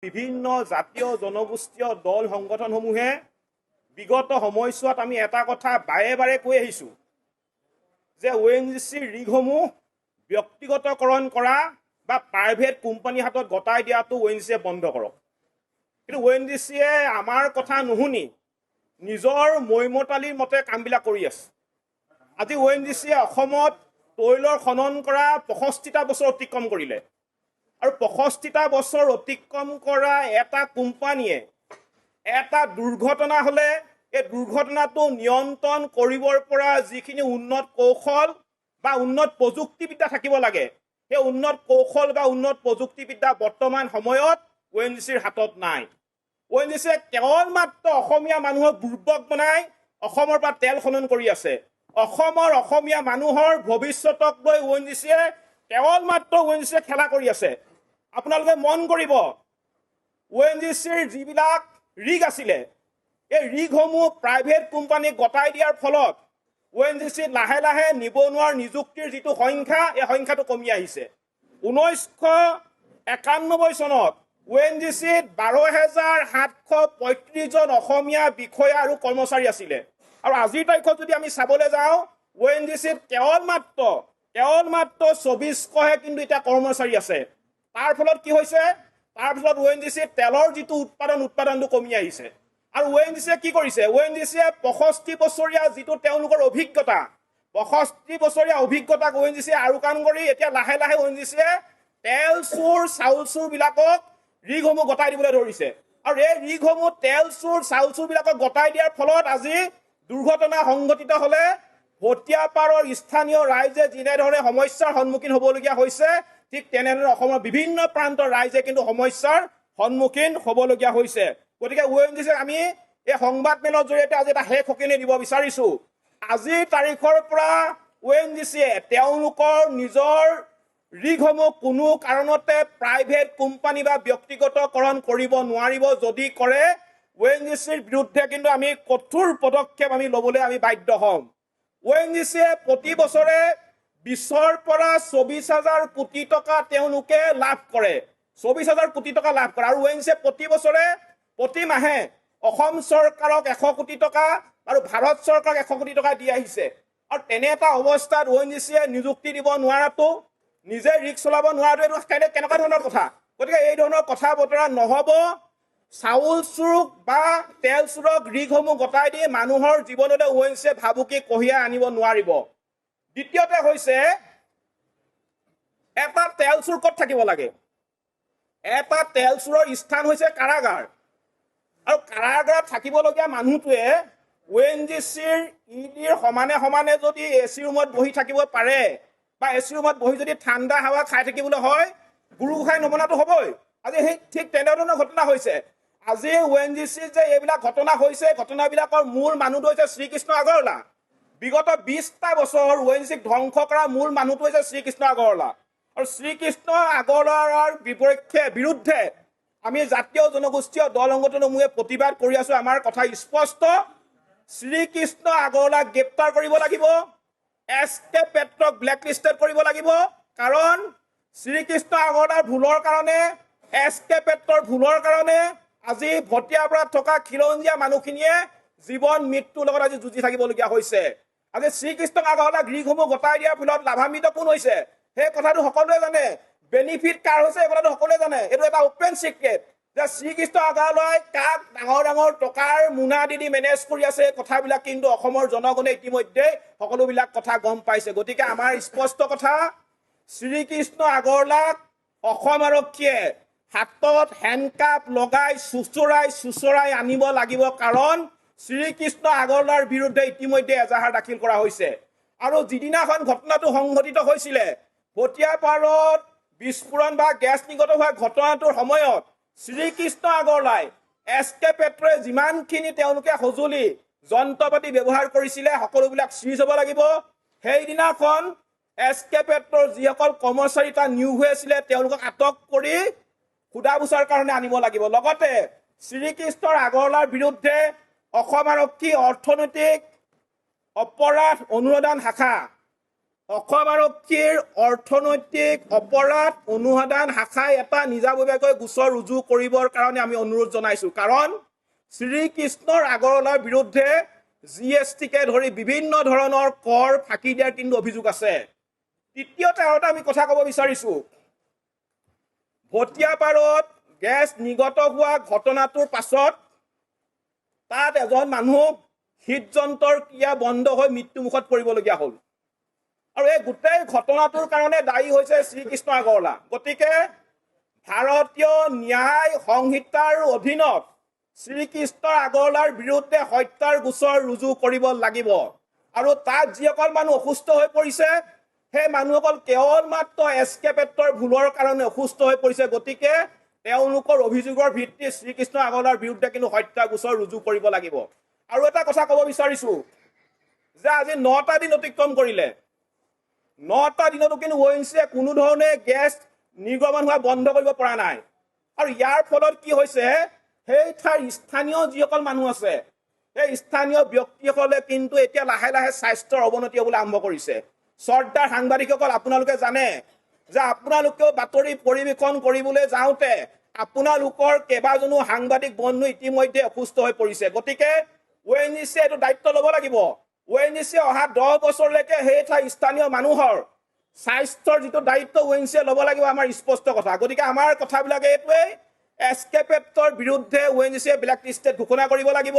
বিভিন্ন জাতীয় জনগোষ্ঠীয় দল সংগঠনসমূহে বিগত সময়ছোৱাত আমি এটা কথা বাৰে বাৰে কৈ আহিছোঁ যে ONGCৰ ৰিগসমূহ ব্যক্তিগতকৰণ কৰা বা প্ৰাইভেট কোম্পানীৰ হাতত গতাই দিয়াটো ONGCয়ে বন্ধ কৰক। কিন্তু ONGCয়ে আমাৰ কথা নুশুনি নিজৰ মৈমতালিৰ মতে কামবিলাক কৰি আছে। আজি ONGCয়ে অসমত তৈলৰ খনন কৰা 65টা বছৰ অতিক্ৰম কৰিলে আৰু 65টা বছৰ অতিক্ৰম কৰা এটা কোম্পানীয়ে এটা দুৰ্ঘটনা হ'লে এই দুৰ্ঘটনাটো নিয়ন্ত্ৰণ কৰিবৰ পৰা যিখিনি উন্নত কৌশল বা উন্নত প্ৰযুক্তিবিদ্যা থাকিব লাগে সেই উন্নত কৌশল বা উন্নত প্ৰযুক্তিবিদ্যা বৰ্তমান সময়ত ONGCৰ হাতত নাই। ONGCয়ে কেৱল মাত্ৰ অসমীয়া মানুহক দুৰ্বল বনাই অসমৰ পৰা তেল খনন কৰি আছে। অসমীয়া মানুহৰ ভৱিষ্যতক লৈ ONGCয়ে কেৱল মাত্ৰ ONGCয়ে খেলা কৰি আছে। আপোনালোকে মন কৰিব ONGCৰ যিবিলাক ৰিগ আছিলে এই ৰিগসমূহ প্ৰাইভেট কোম্পানীক গতাই দিয়াৰ ফলত ONGC লাহে লাহে নিবনুৱাৰ নিযুক্তিৰ যিটো সংখ্যা এই সংখ্যাটো কমি আহিছে। 1991 চনত ONGCত 12,735 জন অসমীয়া বিষয়া আৰু কৰ্মচাৰী আছিলে আৰু আজিৰ তাৰিখত যদি আমি চাবলৈ যাওঁ ONGCত কেৱল মাত্ৰ 2400হে কিন্তু এতিয়া কৰ্মচাৰী আছে। তাৰ ফলত কি হৈছে? তাৰ ফলত ONGCত তেলৰ যিটো উৎপাদনটো কমি আহিছে আৰু ONGCয়ে কি কৰিছে? ONGCয়ে 65 বছৰীয়া যিটো তেওঁলোকৰ অভিজ্ঞতা 65 বছৰীয়া অভিজ্ঞতাক ONGCয়ে আৰুকাণ কৰি এতিয়া লাহে লাহে ONGCয়ে তেল চুৰ চাউল চুৰ বিলাকক ৰিগসমূহ গতাই দিবলৈ ধৰিছে আৰু এই ৰিগসমূহ তেল চুৰ চাউল চুৰ বিলাকক গতাই দিয়াৰ ফলত আজি দুৰ্ঘটনা সংঘটিত হ'লে ভটিয়াপাৰৰ স্থানীয় ৰাইজে যেনেধৰণে সমস্যাৰ সন্মুখীন হ'বলগীয়া হৈছে ঠিক তেনেদৰে অসমৰ বিভিন্ন প্ৰান্তৰ ৰাইজে কিন্তু সমস্যাৰ সন্মুখীন হ'বলগীয়া হৈছে। গতিকে ONGCক আমি এই সংবাদ মেলৰ জৰিয়তে আজি এটা শেষ সকিনি দিব বিচাৰিছোঁ। আজিৰ তাৰিখৰ পৰা ONGCয়ে তেওঁলোকৰ নিজৰ ৰিগসমূহ কোনো কাৰণতে প্ৰাইভেট কোম্পানী বা ব্যক্তিগতকৰণ কৰিব নোৱাৰিব। যদি কৰে ONGCৰ বিৰুদ্ধে কিন্তু আমি কঠোৰ পদক্ষেপ আমি ল'বলৈ আমি বাধ্য হ'ম। ONGCয়ে প্ৰতি বছৰে 20ৰ পৰা 24,000 কোটি টকা তেওঁলোকে লাভ কৰে। 24,000 কোটি টকা লাভ কৰে আৰু ONGCয়ে প্ৰতি বছৰে প্ৰতি মাহে অসম চৰকাৰক 100 কোটি টকা আৰু ভাৰত চৰকাৰক 100 কোটি টকা দি আহিছে আৰু তেনে এটা অৱস্থাত ONGCয়ে নিযুক্তি দিব নোৱাৰাটো নিজে ৰিক্স চলাব নোৱাৰাটো এইটো কেনেকুৱা ধৰণৰ কথা? গতিকে এই ধৰণৰ কথা বতৰা নহ'ব। চাউল চুৰক বা তেল চুৰক ৰিগসমূহ গতাই দি মানুহৰ জীৱনলৈ ONGCয়ে ভাবুকি কঢ়িয়াই আনিব নোৱাৰিব। দ্বিতীয়তে হৈছে এটা তেল চুৰ ক'ত থাকিব লাগে? এটা তেল চুৰৰ স্থান হৈছে কাৰাগাৰ আৰু কাৰাগাৰত থাকিবলগীয়া মানুহটোৱে ONGCৰ ইডিৰ সমানে সমানে যদি AC ৰুমত বহি থাকিব পাৰে বা AC ৰুমত বহি যদি ঠাণ্ডা হাৱা খাই থাকিবলৈ হয় গুৰু গোসাঁই নমনাটো হ'বই। আজি সেই ঠিক তেনেধৰণৰ ঘটনা হৈছে। আজি ONGCৰ যে এইবিলাক ঘটনা হৈছে ঘটনাবিলাকৰ মূল মানুহটো হৈছে শ্ৰীকৃষ্ণ আগৰৱালা। বিগত 20টা বছৰ ONGCক ধ্বংস কৰা মূল মানুহটো হৈছে শ্ৰীকৃষ্ণ আগৰৱালা আৰু শ্ৰীকৃষ্ণ আগৰৱালাৰ বিৰুদ্ধে আমি জাতীয় জনগোষ্ঠীয় দল সংগঠনসমূহে প্ৰতিবাদ কৰি আছো। আমাৰ কথা স্পষ্ট, শ্ৰীকৃষ্ণ আগৰৱালাক গ্ৰেপ্তাৰ কৰিব লাগিব, SK পেট্ৰক ব্লেকলিষ্টেড কৰিব লাগিব। কাৰণ শ্ৰীকৃষ্ণ আগৰৱালাৰ ভুলৰ কাৰণে SK পেট্ৰৰ ভুলৰ কাৰণে আজি ভটিয়াপাৰাত থকা খিলঞ্জীয়া মানুহখিনিয়ে জীৱন মৃত্যুৰ লগত আজি যুঁজি থাকিবলগীয়া হৈছে। আজি শ্ৰীকৃষ্ণ আগৰৱালাক ৰিগসমূহ গতাই দিয়াৰ ফলত লাভান্বিত কোন হৈছে সেই কথাটো সকলোৱে জানে। বেনিফিট কাৰ হৈছে এই কথাটো সকলোৱে জানে। এইটো এটা অপেন চিক্ৰেট যে শ্ৰীকৃষ্ণ আগৰৱালাই কাক ডাঙৰ ডাঙৰ টকাৰ মোনা দি মেনেজ কৰি আছে এই কথাবিলাক কিন্তু অসমৰ জনগণে ইতিমধ্যে সকলোবিলাক কথা গম পাইছে। গতিকে আমাৰ স্পষ্ট কথা, শ্ৰীকৃষ্ণ আগৰৱালাক অসম আৰক্ষীয়ে হাতত হেণ্ডকাপ লগাই চুচৰাই আনিব লাগিব। কাৰণ শ্ৰীকৃষ্ণ আগৰৱালাৰ বিৰুদ্ধে ইতিমধ্যে এজাহাৰ দাখিল কৰা হৈছে আৰু যিদিনাখন ঘটনাটো সংঘটিত হৈছিলে ভটিয়াপাৰত বিস্ফোৰণ বা গেছ নিৰ্গত হোৱা ঘটনাটোৰ সময়ত শ্ৰীকৃষ্ণ আগৰৱালাই SK পেট্ৰই যিমানখিনি তেওঁলোকে সঁজুলি যন্ত্ৰপাতি ব্যৱহাৰ কৰিছিলে সকলোবিলাক চিজ হ'ব লাগিব। সেইদিনাখন SK পেট্ৰৰ যিসকল কৰ্মচাৰী তাত নিয়োগ হৈ আছিলে তেওঁলোকক আটক কৰি সোধা পোছাৰ কাৰণে আনিব লাগিব। লগতে শ্ৰীকৃষ্ণৰ আগৰৱালাৰ বিৰুদ্ধে অসম আৰক্ষী অৰ্থনৈতিক অপৰাধ অনুসন্ধান শাখা অসম আৰক্ষীৰ অৰ্থনৈতিক অপৰাধ অনুসন্ধান শাখাই এটা নিজাববীয়াকৈ গোচৰ ৰুজু কৰিবৰ কাৰণে আমি অনুৰোধ জনাইছোঁ। কাৰণ শ্ৰীকৃষ্ণৰ আগৰৱালাৰ বিৰুদ্ধে GSTকে ধৰি বিভিন্ন ধৰণৰ কৰ ফাঁকি দিয়াৰ কিন্তু অভিযোগ আছে। তৃতীয়তে আৰু এটা আমি কথা ক'ব বিচাৰিছোঁ, ভটিয়াপাৰত গেছ নিৰ্গত হোৱা ঘটনাটোৰ পাছত তাত এজন মানুহ হৃদযন্ত্ৰৰ ক্ৰিয়া বন্ধ হৈ মৃত্যুমুখত পৰিবলগীয়া হ'ল। আৰু এই গোটেই ঘটনাটোৰ কাৰণে দায়ী হৈছে শ্ৰীকৃষ্ণ আগৰৱালা। গতিকে ভাৰতীয় ন্যায় সংহিতাৰ অধীনত শ্ৰীকৃষ্ণ আগৰৱালাৰ বিৰুদ্ধে হত্যাৰ গোচৰ ৰুজু কৰিব লাগিব। আৰু তাত যিসকল মানুহ অসুস্থ হৈ পৰিছে সেই মানুহসকল কেৱল মাত্ৰ এস্কেপেটৰ ভুলৰ কাৰণে অসুস্থ হৈ পৰিছে। গতিকে তেওঁলোকৰ অভিযোগৰ ভিত্তিত শ্ৰীকৃষ্ণ আগৰৱালাৰ বিৰুদ্ধে কিন্তু হত্যা গোচৰ ৰুজু কৰিব লাগিব। আৰু এটা কথা ক'ব বিচাৰিছোঁ যে আজি 9টা দিন অতিক্ৰম কৰিলে, 9টা দিনতো কিন্তু ONGCয়ে কোনো ধৰণে গেছ নিৰ্গমন হোৱা বন্ধ কৰিব পৰা নাই। আৰু ইয়াৰ ফলত কি হৈছে, সেই ঠাইৰ স্থানীয় যিসকল মানুহ আছে সেই স্থানীয় ব্যক্তিসকলে কিন্তু এতিয়া লাহে লাহে স্বাস্থ্যৰ অৱনতি হ'বলৈ আৰম্ভ কৰিছে। শ্ৰদ্ধাৰ সাংবাদিকসকল, আপোনালোকে জানে যে আপোনালোকেও বাতৰি পৰিৱেশন কৰিবলৈ যাওঁতে আপোনালোকৰ কেইবাজনো সাংবাদিক বন্ধু ইতিমধ্যে অসুস্থ হৈ পৰিছে। গতিকে ONGCয়ে এইটো দায়িত্ব ল'ব লাগিব। ONGCয়ে অহা 10 বছৰলৈকে সেই ঠাইৰ স্থানীয় মানুহৰ স্বাস্থ্যৰ যিটো দায়িত্ব ONGCয়ে ল'ব লাগিব, আমাৰ স্পষ্ট কথা। গতিকে আমাৰ কথাবিলাক এইটোৱেই, এস্কেপেটৰ বিৰুদ্ধে ONGCয়ে ব্লেক লিষ্টেড ঘোষণা কৰিব লাগিব,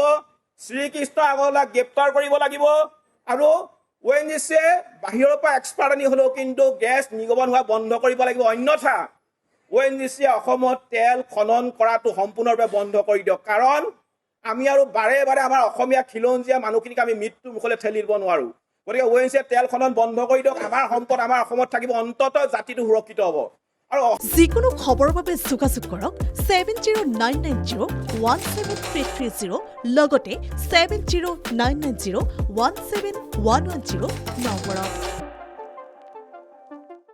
শ্ৰীকৃষ্ণ আগৰৱালাক গ্ৰেপ্তাৰ কৰিব লাগিব। আৰু ONGCয়ে বাহিৰৰ পৰা এক্সপাৰ্ট আনি হ'লেও কিন্তু গেছ নিৰ্গমন হোৱা বন্ধ কৰিব লাগিব। অন্যথা ONGCয়ে অসমত তেল খনন কৰাটো সম্পূৰ্ণৰূপে বন্ধ কৰি দিয়ক। কাৰণ আমি আৰু বাৰে বাৰে আমাৰ অসমীয়া খিলঞ্জীয়া মানুহখিনিক আমি মৃত্যুৰ মুখলৈ ঠেলি দিব নোৱাৰোঁ। গতিকে ONGCয়ে তেল খনন বন্ধ কৰি দিয়ক। আমাৰ সম্পদ আমাৰ অসমত থাকিব, অন্ততঃ জাতিটো সুৰক্ষিত হ'ব। আৰু যিকোনো খবৰৰ বাবে যোগাযোগ কৰক 7099017330 লগতে 7099017110 নম্বৰত।